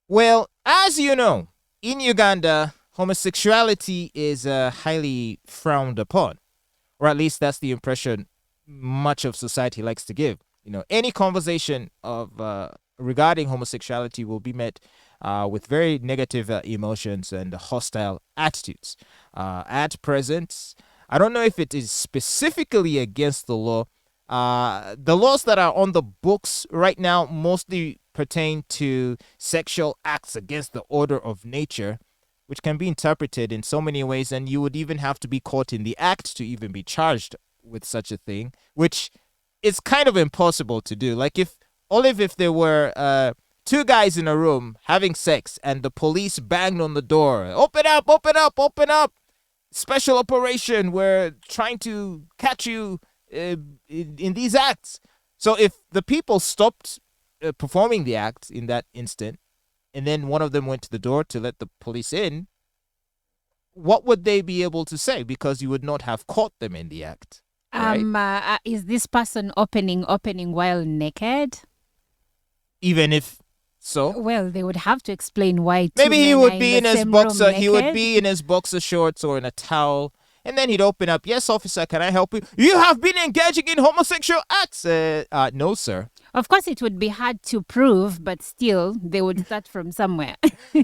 Well, as you know, in Uganda, homosexuality is highly frowned upon, or at least that's the impression much of society likes to give. Any conversation of regarding homosexuality will be met with very negative emotions and hostile attitudes. At present, I don't know if it is specifically against the law. The laws that are on the books right now mostly pertain to sexual acts against the order of nature, which can be interpreted in so many ways, and you would even have to be caught in the act to even be charged with such a thing, which is kind of impossible to do. Like if there were two guys in a room having sex and the police banged on the door, open up, open up, open up, special operation, we're trying to catch you in these acts. So if the people stopped performing the act in that instant, and then one of them went to the door to let the police in, what would they be able to say? Because you would not have caught them in the act. Right? Is this person opening while naked? Even if so, well, they would have to explain why. Maybe he would be in his boxer. He would be in his boxer shorts or in a towel, and then he'd open up. Yes, officer, can I help you? You have been engaging in homosexual acts. No, sir. Of course, it would be hard to prove, but still, they would start from somewhere.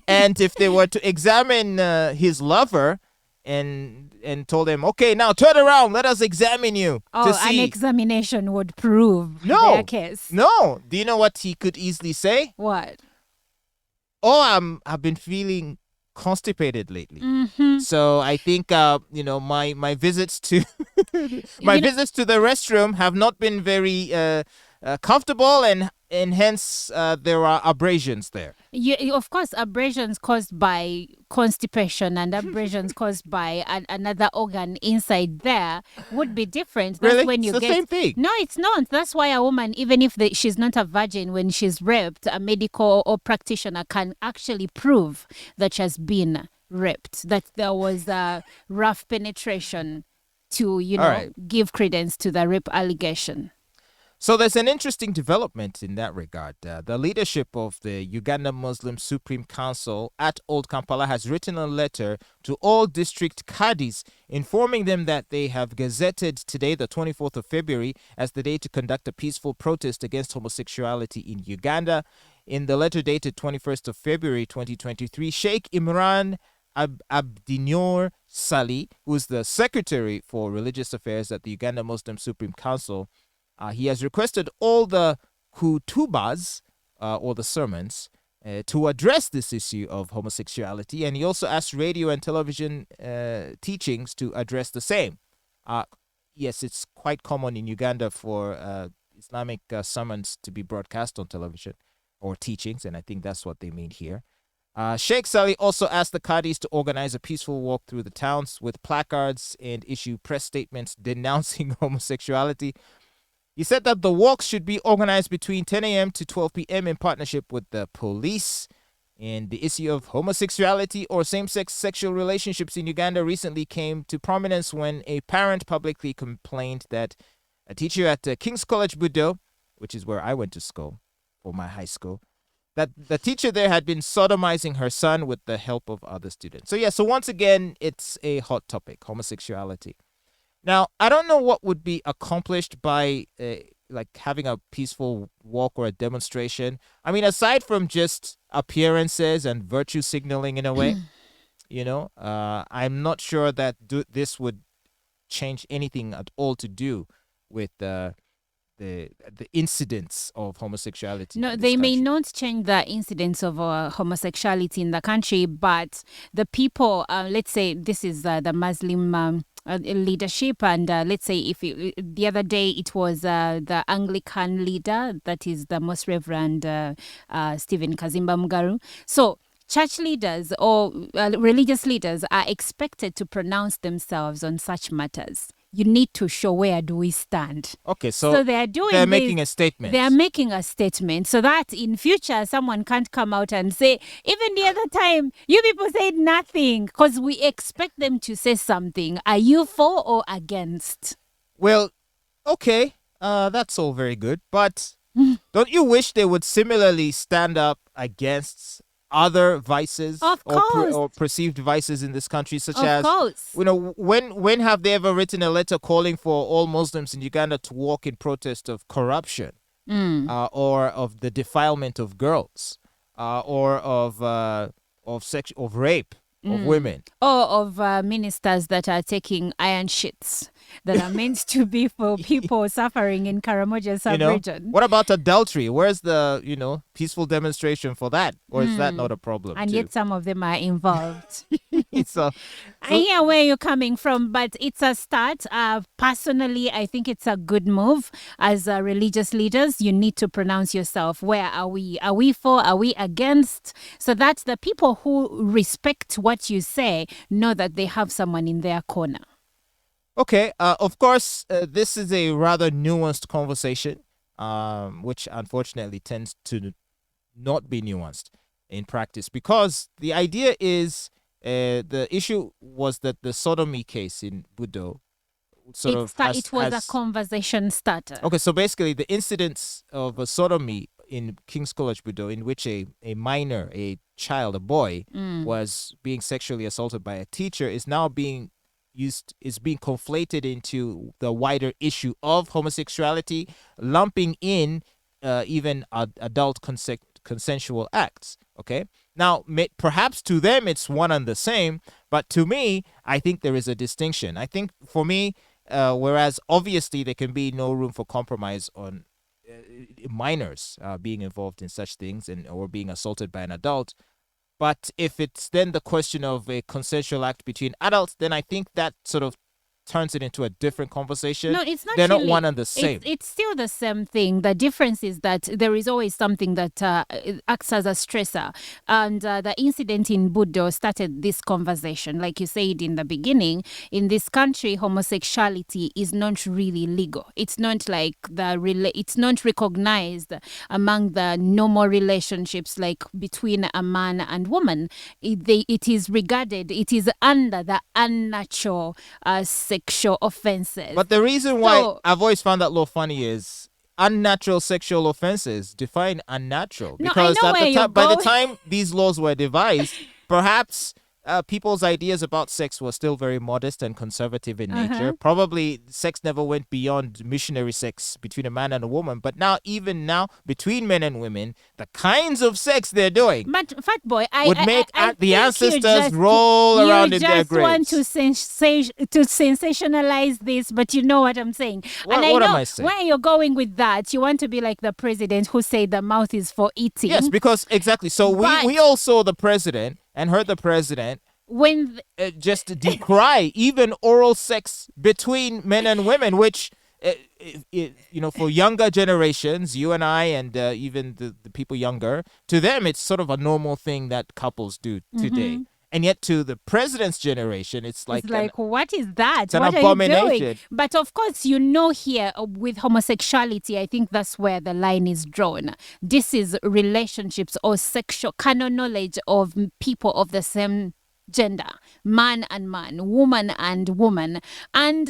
And if they were to examine his lover and told him, okay, now turn around, let us examine you. Oh, an examination would prove their case. No. Do you know what he could easily say? What? Oh, I've been feeling constipated lately. Mm-hmm. So I think my visits to visits to the restroom have not been very comfortable, and hence there are abrasions there. Of course, abrasions caused by constipation and abrasions caused by another organ inside there would be different. That's really? When you it's the same thing. No, it's not. That's why a woman, even if she's not a virgin, when she's raped, a medical or practitioner can actually prove that she has been raped, that there was a rough penetration to, give credence to the rape allegation. So there's an interesting development in that regard. The leadership of the Uganda Muslim Supreme Council at Old Kampala has written a letter to all district Kadhis informing them that they have gazetted today, the 24th of February, as the day to conduct a peaceful protest against homosexuality in Uganda. In the letter dated 21st of February 2023, Sheikh Imran Abdynoor Ssali, who is the Secretary for Religious Affairs at the Uganda Muslim Supreme Council, he has requested all the khutubas, or the sermons, to address this issue of homosexuality, and he also asked radio and television teachings to address the same. Yes, it's quite common in Uganda for Islamic sermons to be broadcast on television or teachings, and I think that's what they mean here. Sheikh Ssali also asked the Kadhis to organize a peaceful walk through the towns with placards and issue press statements denouncing homosexuality. He said that the walks should be organized between 10 a.m. to 12 p.m. in partnership with the police. And the issue of homosexuality or same-sex sexual relationships in Uganda recently came to prominence when a parent publicly complained that a teacher at King's College Budo, which is where I went to school for my high school, that the teacher there had been sodomizing her son with the help of other students. So once again, it's a hot topic, homosexuality. Now, I don't know what would be accomplished by having a peaceful walk or a demonstration. I mean, aside from just appearances and virtue signaling in a way, I'm not sure that this would change anything at all to do with the incidence of homosexuality. No, they may not change the incidence of homosexuality in the country, but the people, let's say this is the Muslim leadership, and let's say if the other day it was the Anglican leader, that is the Most Reverend Stephen Kazimba Mugaru. So church leaders or religious leaders are expected to pronounce themselves on such matters. You need to show where do we stand. Okay, so they're making a statement. They are making a statement so that in future someone can't come out and say, even the other time, you people said nothing, because we expect them to say something. Are you for or against? Well, okay, that's all very good, but don't you wish they would similarly stand up against other vices Of course. or perceived vices in this country, such Of as, course. when have they ever written a letter calling for all Muslims in Uganda to walk in protest of corruption, or of the defilement of girls, or of rape of women? Or of ministers that are taking iron shits that are meant to be for people suffering in Karamoja sub-region. What about adultery? Where's the peaceful demonstration for that? Or is that not a problem And too? yet some of them are involved. So, I hear where you're coming from, but it's a start. Personally, I think it's a good move. As religious leaders, you need to pronounce yourself. Where are we? Are we for? Are we against? So that the people who respect what you say know that they have someone in their corner. okay, of course, this is a rather nuanced conversation, which unfortunately tends to not be nuanced in practice, because the idea is, the issue was that the sodomy case in Budo It was a conversation starter. Okay, so basically the incidents of a sodomy in King's College Budo, in which a minor, a child, a boy, was being sexually assaulted by a teacher, is now being conflated into the wider issue of homosexuality, lumping in even adult consensual acts. Okay, now perhaps to them it's one and the same, but to me, I think there is a distinction. I think for me, whereas obviously there can be no room for compromise on minors being involved in such things or being assaulted by an adult. But if it's then the question of a consensual act between adults, then I think that sort of turns it into a different conversation. No, it's not. They're really, not one and the same. It's still the same thing. The difference is that there is always something that acts as a stressor. And the incident in Budo started this conversation. Like you said in the beginning, in this country, homosexuality is not really legal. It's not like it's not recognized among the normal relationships, like between a man and woman. It is regarded. It is under the unnatural sexual offenses. But the reason why I've always found that law funny is unnatural sexual offenses define unnatural. Because by the time these laws were devised, perhaps people's ideas about sex were still very modest and conservative in nature. Probably sex never went beyond missionary sex between a man and a woman. But even now, between men and women, the kinds of sex they're doing Fatboy, would make the ancestors roll around in their graves. You just want to sensationalize this, but you know what I'm saying. What am I saying? Where you're going with that, you want to be like the president who said the mouth is for eating. Yes, because exactly. So we all saw the president and heard the president just decry even oral sex between men and women, which for younger generations, you and I, and even the people younger, to them it's sort of a normal thing that couples do today. And yet to the president's generation, it's like what is that? It's an abomination. Are you doing? But of course, here with homosexuality, I think that's where the line is drawn. This is relationships or sexual canon knowledge of people of the same gender, man and man, woman and woman. And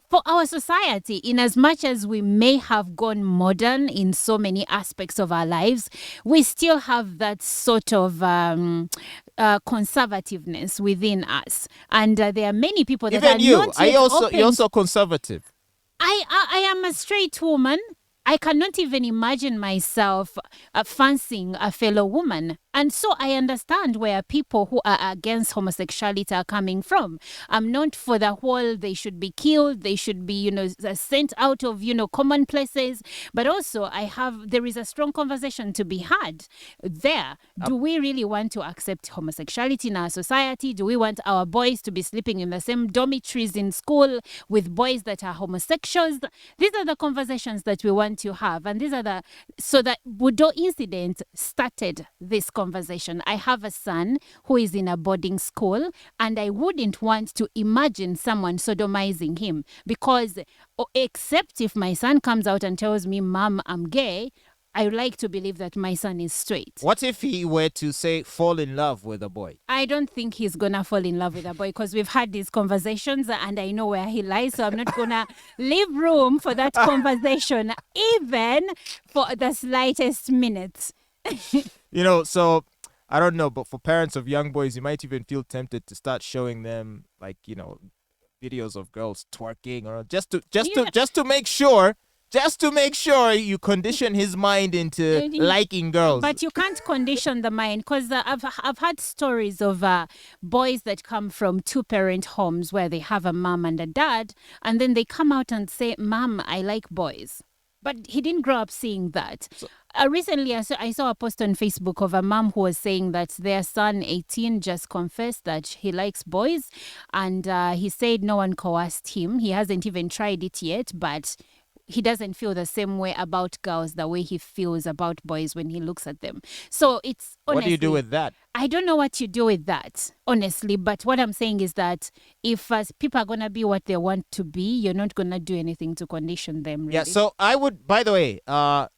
for our society, in as much as we may have gone modern in so many aspects of our lives, we still have that sort of conservativeness within us. And there are many people that even are not yet you're also conservative. I am a straight woman. I cannot even imagine myself fancying a fellow woman. And so I understand where people who are against homosexuality are coming from. I'm not for the whole, they should be killed, they should be, sent out of, common places. But also there is a strong conversation to be had there. Do we really want to accept homosexuality in our society? Do we want our boys to be sleeping in the same dormitories in school with boys that are homosexuals? These are the conversations that we want to have. And so that Budo incident started this conversation. I have a son who is in a boarding school, and I wouldn't want to imagine someone sodomizing him, because except if my son comes out and tells me, Mom, I'm gay, I would like to believe that my son is straight. What if he were to say fall in love with a boy? I don't think he's gonna fall in love with a boy, because we've had these conversations and I know where he lies, so I'm not gonna leave room for that conversation even for the slightest minute. So I don't know, but for parents of young boys, you might even feel tempted to start showing them, like, videos of girls twerking, or just to make sure. Just to make sure you condition his mind into liking girls. But you can't condition the mind, because I've had stories of boys that come from two-parent homes where they have a mom and a dad, and then they come out and say, "Mom, I like boys." But he didn't grow up seeing that. So, recently, I saw a post on Facebook of a mom who was saying that their son, 18, just confessed that he likes boys. And he said no one coerced him. He hasn't even tried it yet, but he doesn't feel the same way about girls the way he feels about boys when he looks at them. So it's honestly, what do you do with that? I don't know what you do with that, honestly. But what I'm saying is that if people are going to be what they want to be, you're not going to do anything to condition them, really. Yeah, so I would, by the way, I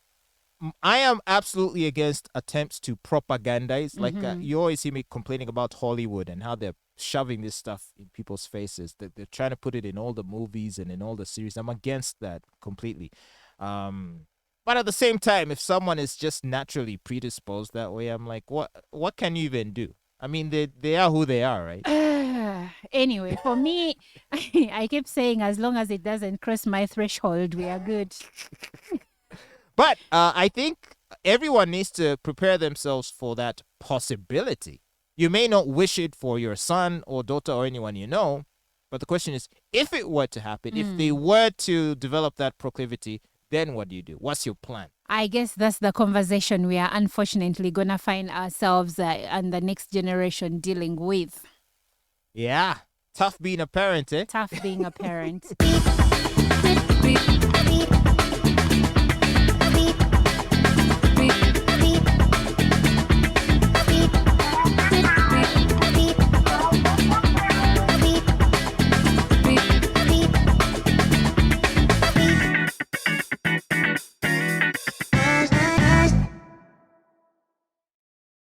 am absolutely against attempts to propagandize. Like, you always see me complaining about Hollywood and how they're shoving this stuff in people's faces. They're trying to put it in all the movies and in all the series. I'm against that completely. But at the same time, if someone is just naturally predisposed that way, I'm like, what can you even do? I mean, they are who they are, right? Anyway, for me, I keep saying, as long as it doesn't cross my threshold, we are good. But I think everyone needs to prepare themselves for that possibility. You may not wish it for your son or daughter or anyone you know, but the question is, if it were to happen, if they were to develop that proclivity, then what do you do? What's your plan? I guess that's the conversation we are unfortunately going to find ourselves and the next generation dealing with. Yeah. Tough being a parent, eh? Tough being a parent.